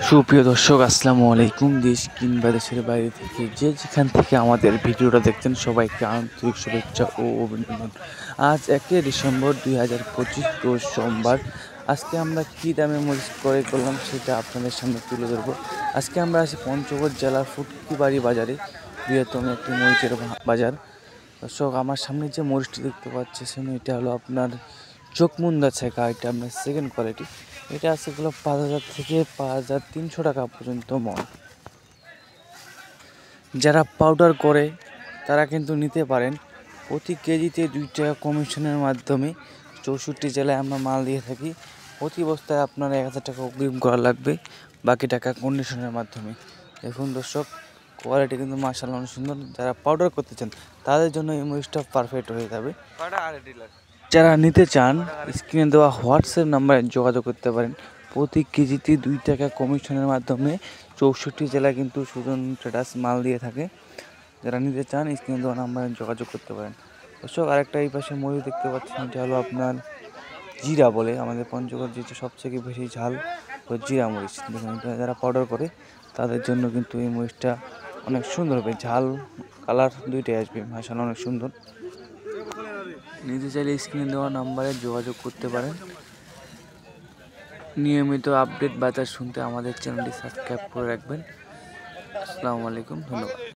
সুপ্রিয় দর্শক, আসসালামু আলাইকুম। দেশ কিংবা দেশের বাইরে থেকে যে যেখান থেকে আমাদের ভিডিওটা দেখছেন সবাইকে আন্তরিক শুভেচ্ছা ও অভিনন্দন। আজ 1 ডিসেম্বর 2025 রোজ সোমবার। আজকে আমরা কী দামে মরিচ ক্রয় করলাম সেটা আপনাদের সামনে তুলে ধরবো। আজকে আমরা আছি পঞ্চগড় জেলার ফুটকিবাড়ি বাজারে, বৃহত্তম একটি মরিচের বাজার। দর্শক, আমার সামনে যে মরিচটি দেখতে পাচ্ছেন এটা হলো আপনার চোখমুন্দা ছেঁকা। এটা আপনার সেকেন্ড কোয়ালিটি। এটা আছে 5,000 থেকে 5,300 টাকা পর্যন্ত মন। যারা পাউডার করে তারা কিন্তু নিতে পারেন। প্রতি কেজিতে 2 টাকা কমিশনের মাধ্যমে 64 জেলায় আমরা মাল দিয়ে থাকি। প্রতি বস্তায় আপনার 1,000 টাকা অগ্রিম করা লাগবে, বাকি টাকা কন্ডিশনের মাধ্যমে। দেখুন দর্শক, কোয়ালিটি কিন্তু মাশাআল্লাহ অনেক সুন্দর। যারা পাউডার করতে চান তাদের জন্য এই মরিচটা পারফেক্ট হয়ে যাবে। যারা নিতে চান স্ক্রিনে দেওয়া হোয়াটসঅ্যাপ নাম্বারে যোগাযোগ করতে পারেন। প্রতি কেজিতে 2 টাকা কমিশনের মাধ্যমে 64 জেলায় কিন্তু সুজন ট্রেডার্স মাল দিয়ে থাকে। যারা নিতে চান স্ক্রিনে দেওয়া নাম্বারে যোগাযোগ করতে পারেন। দর্শক, আরেকটা এই পাশে মরিচ দেখতে পাচ্ছেন, এটা হলো আপনার জিরা বলে। আমাদের পঞ্চগড় যেটা সবথেকে বেশি ঝাল জিরা মরিচ। দেখুন, এটা যারা পাউডার করে তাদের জন্য কিন্তু এই মরিচটা অনেক সুন্দর হবে। ঝাল কালার দুইটাই আসবে, মাশাআল্লাহ অনেক সুন্দর। নিতে চাইলে স্ক্রিনে দেওয়া নাম্বারে যোগাযোগ করতে পারেন। নিয়মিত আপডেট বাজার শুনতে আমাদের চ্যানেলটি সাবস্ক্রাইব করে রাখবেন। আসসালামু আলাইকুম, ধন্যবাদ।